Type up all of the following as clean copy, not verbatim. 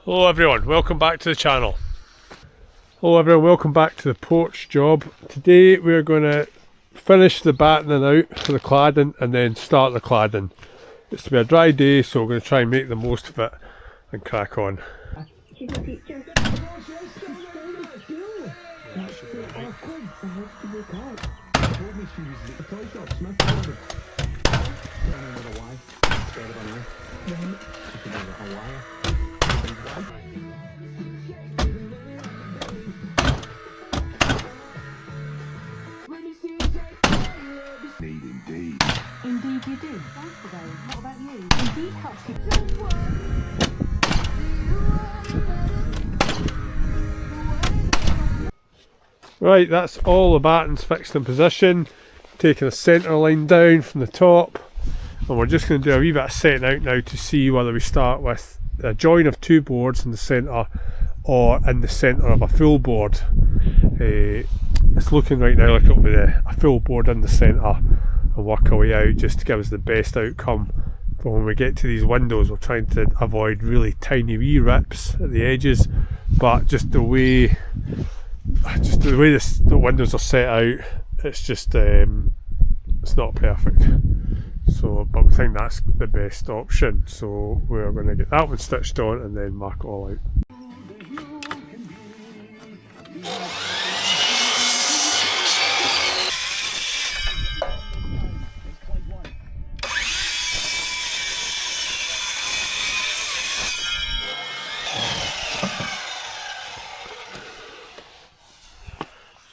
Hello everyone, welcome back to the channel. Hello everyone, welcome back to the porch job. Today we're going to finish the battening out for the cladding and then start the cladding. It's to be a dry day, so we're going to try and make the most of it and crack on. Indeed you do. Thanks for going. What about you? Indeed helps you. Right, that's all the battens fixed in position. Taking a centre line down from the top. And we're just going to do a wee bit of setting out now to see whether we start with a join of two boards in the centre or in the centre of a full board. It's looking right now like it'll be a full board in the centre and work our way out just to give us the best outcome. But when we get to these windows, we're trying to avoid really tiny wee rips at the edges, but just the way the windows are set out, it's just it's not perfect. So, but we think that's the best option. So we're going to get that one stitched on and then mark it all out.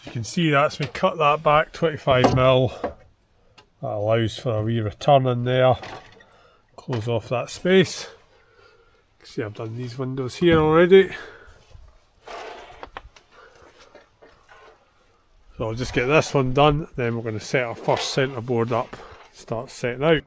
You can see that's we cut that back 25mm. That allows for a wee return in there. Close off that space. You can see I've done these windows here already. So I'll just get this one done, then we're going to set our first centre board up, start setting out.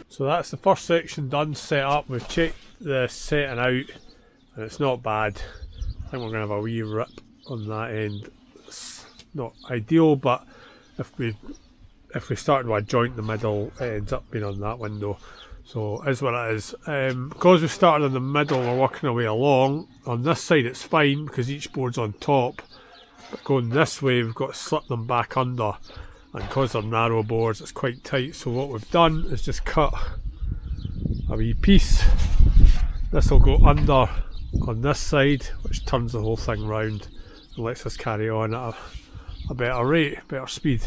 So that's the first section done, set up. We've checked the setting out and it's not bad. I think we're going to have a wee rip on that end. It's not ideal, but if we start with a joint in the middle, it ends up being on that window. So it is what it is. Because we started in the middle, we're working our way along. On this side it's fine because each board's on top, but going this way we've got to slip them back under, and because they're narrow boards it's quite tight. So what we've done is just cut a wee piece. This will go under on this side, which turns the whole thing round and lets us carry on at a better rate, better speed.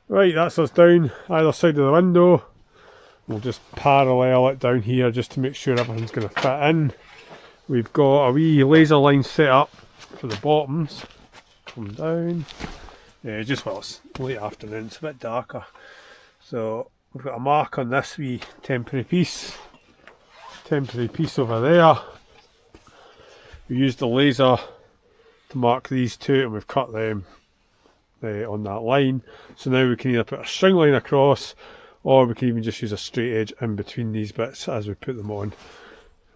Right, that's us down either side of the window. We'll just parallel it down here just to make sure everything's going to fit in. We've got a wee laser line set up for the bottoms. Come down. Just while it's late afternoon, it's a bit darker. So we've got a mark on this wee temporary piece over there. We used the laser to mark these two and we've cut them on that line. So now we can either put a string line across, or we can even just use a straight edge in between these bits as we put them on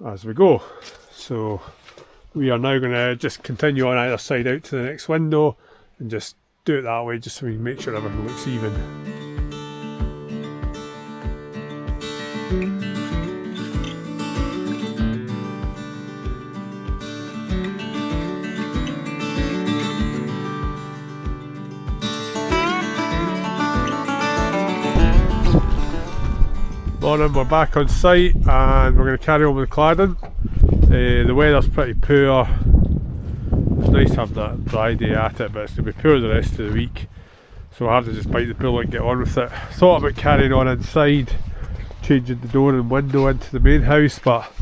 as we go. So we are now going to just continue on either side out to the next window and just do it that way, just so we can make sure everything looks even. Morning, we're back on site and we're going to carry on with the cladding. The weather's pretty poor It's nice to have that dry day at it, but it's going to be poor the rest of the week. So I have to just bite the bullet and get on with it. Thought about carrying on inside, changing the door and window into the main house, but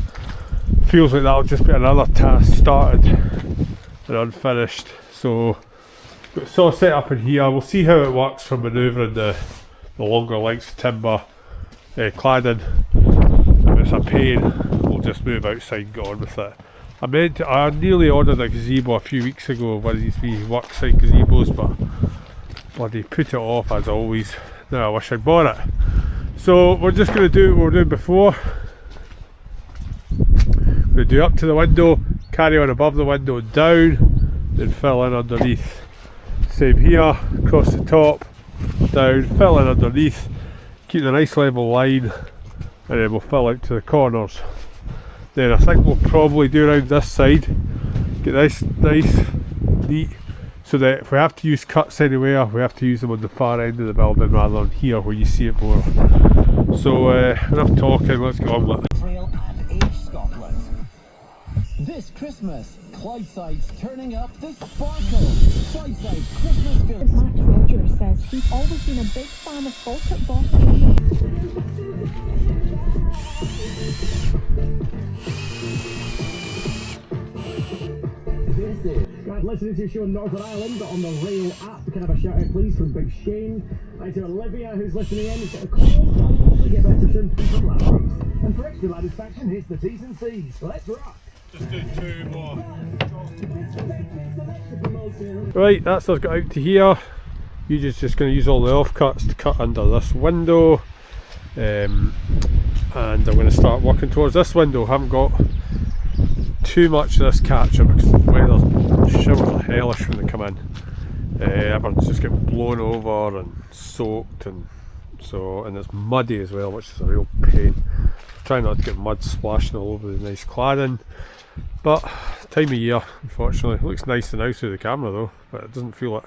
feels like that'll just be another task started and unfinished. So got saw set up in here. We'll see how it works for manoeuvring the longer lengths of timber cladding. If it's a pain, we'll just move outside and get on with it. I nearly ordered a gazebo a few weeks ago, one of these wee worksite gazebos, but bloody put it off as always. Now I wish I'd bought it. So we're just going to do what we were doing before. We're going to do up to the window, carry on above the window and down, then fill in underneath. Same here, across the top, down, fill in underneath, keep the nice level line, and then we'll fill out to the corners. Then I think we'll probably do around this side, get this nice, neat, so that if we have to use cuts anywhere, we have to use them on the far end of the building rather than here where you see it more. So enough talking, let's get on with it. Trail and Age Scotland. This Christmas, Clydeside's turning up the sparkle. Clydeside's Christmas village. Matt Rogers says he's always been a big fan of Baltic Boston. This is Glad listening to your show in Northern Ireland on the Rail app. Can I have a shout out please from Big Shane? Hi to Olivia who's listening in. It's got a call. Hopefully get better soon from Larry's. And for extra satisfaction, here's the T's and C's. Let's rock. Just do two more. Right, that's us got out to here. You're just going to use all the offcuts to cut under this window. And I'm going to start working towards this window. Haven't got too much of this catcher because the weather's showers hellish when they come in. Everyone's just getting blown over and soaked, and it's muddy as well, which is a real pain. Try not to get mud splashing all over the nice cladding, but time of year, unfortunately. It looks nice now through the camera though, but it doesn't feel it.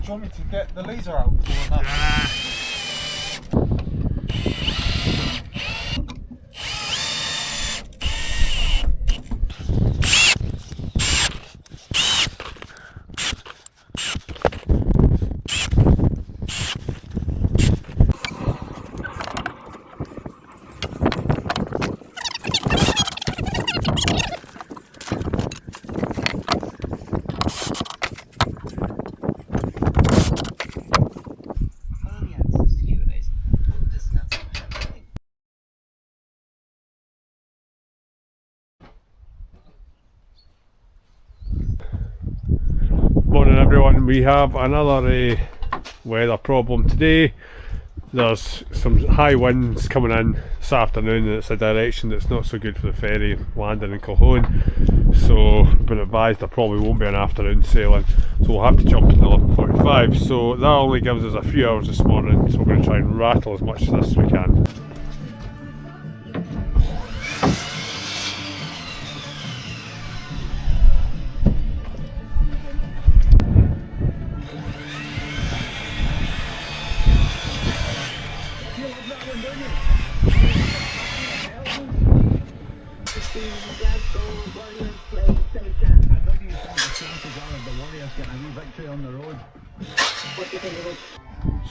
Do you want me to get the laser out? Morning everyone, we have another weather problem today. There's some high winds coming in this afternoon and it's a direction that's not so good for the ferry landing in Calhoun, so I've been advised there probably won't be an afternoon sailing, so we'll have to jump in 11:45. So that only gives us a few hours this morning, so we're going to try and rattle as much of this as we can.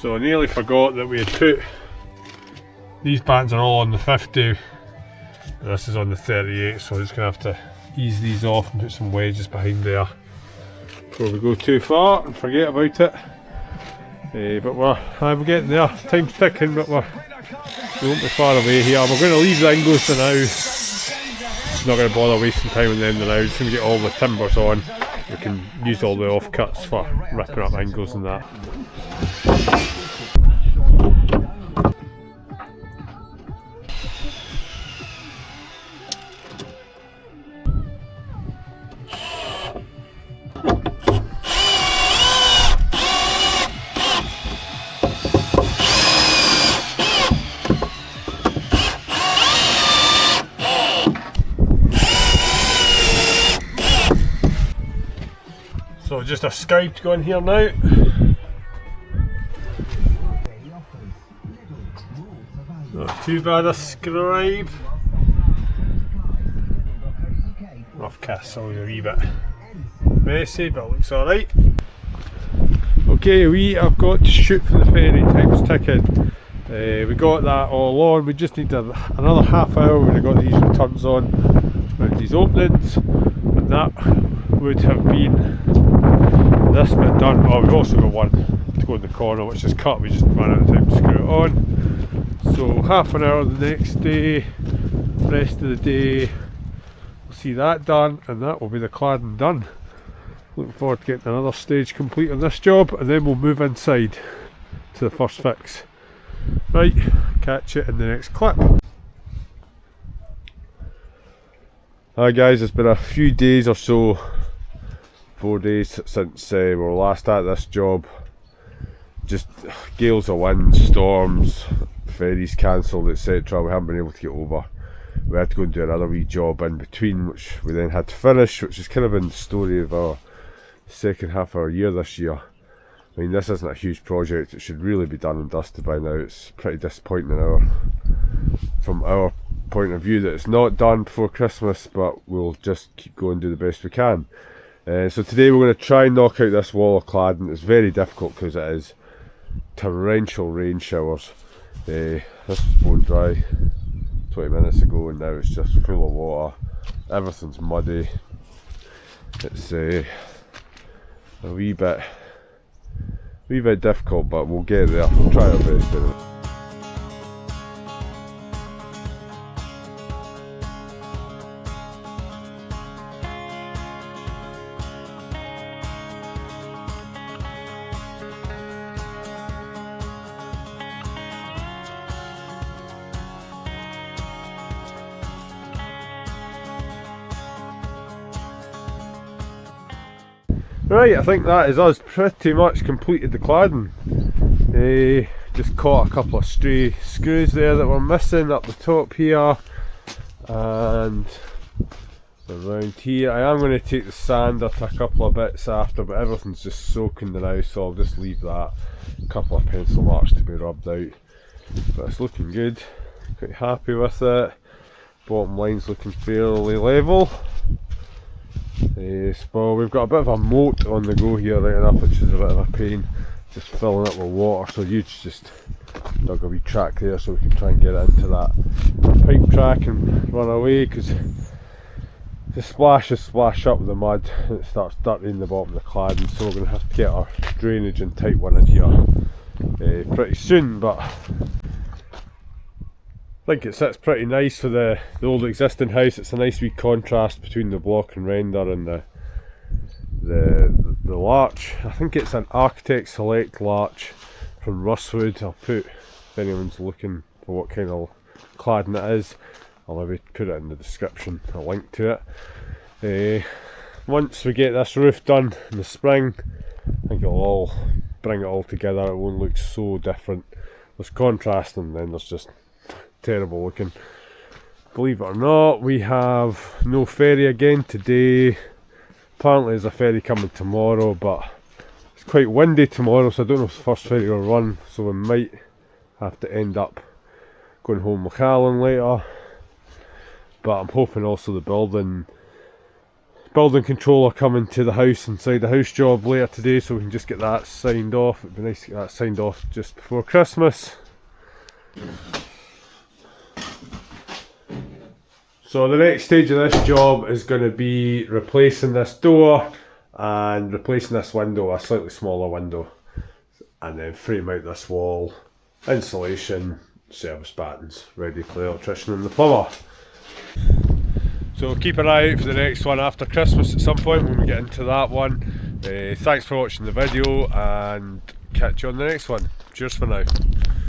So I nearly forgot that we had put these battens are all on the 50, this is on the 38, so I'm just going to have to ease these off and put some wedges behind there before we go too far and forget about it. But we're getting there, time's ticking, but we won't be far away here. We're going to leave the Ingles for now, not going to bother wasting time on them now, just going to get all the timbers on. We can use all the offcuts for ripping up angles and that. just a scribe to go in here now. Not too bad a scribe. Rough castle a wee bit messy, but it looks alright. Okay, we have got to shoot for the ferry times ticking. We got that all on. We just need another half hour when we got these returns on around these openings, and that would have been this bit done. Oh, we've also got one to go in the corner which is cut, we just ran out of time to screw it on. So half an hour the next day, rest of the day we'll see that done, and that will be the cladding done. Looking forward to getting another stage complete on this job, and then we'll move inside to the first fix. Right, catch it in the next clip. Hi guys, it's been a few days or so, 4 days since we were last at this job. Just gales of wind, storms, ferries cancelled, etc. We haven't been able to get over. We had to go and do another wee job in between, which we then had to finish, which has kind of been the story of our second half of our year this year. I mean, this isn't a huge project, it should really be done and dusted by now. It's pretty disappointing from our point of view that it's not done before Christmas, but we'll just keep going and do the best we can. So today we're going to try and knock out this wall of cladding. It's very difficult because it is torrential rain showers. This was bone dry 20 minutes ago and now it's just full of water. Everything's muddy. It's a wee bit difficult, but we'll get there. We'll try our best anyway. Right, I think that is us pretty much completed the cladding. Just caught a couple of stray screws there that were missing up the top here and around here. I am going to take the sander to a couple of bits after, but everything's just soaking now, so I'll just leave that. A couple of pencil marks to be rubbed out, but it's looking good. Quite happy with it. Bottom line's looking fairly level. So we've got a bit of a moat on the go here right enough, which is a bit of a pain, just filling up with water. So Huge just dug a wee track there so we can try and get it into that pipe track and run away, because the splashes splash up with the mud and it starts dirtying the bottom of the cladding. So we're going to have to get our drainage and tight one in here pretty soon, but I think it sits pretty nice for the old existing house. It's a nice wee contrast between the block and render and the larch. I think it's an Architect Select larch from Russwood. I'll put, if anyone's looking for what kind of cladding it is, I'll maybe put it in the description, a link to it. Once we get this roof done in the spring, I think it'll all bring it all together. It won't look so different. There's contrast and then there's just terrible looking. Believe it or not, we have no ferry again today. Apparently there's a ferry coming tomorrow, but it's quite windy tomorrow, so I don't know if the first ferry will run, so we might have to end up going home with Callan later. But I'm hoping also the building controller coming to the house inside the house job later today, so we can just get that signed off. It'd be nice to get that signed off just before Christmas. So the next stage of this job is going to be replacing this door and replacing this window, a slightly smaller window, and then frame out this wall, insulation, service battens, ready for the electrician and the plumber. So keep an eye out for the next one after Christmas at some point when we get into that one. Thanks for watching the video and catch you on the next one. Cheers for now.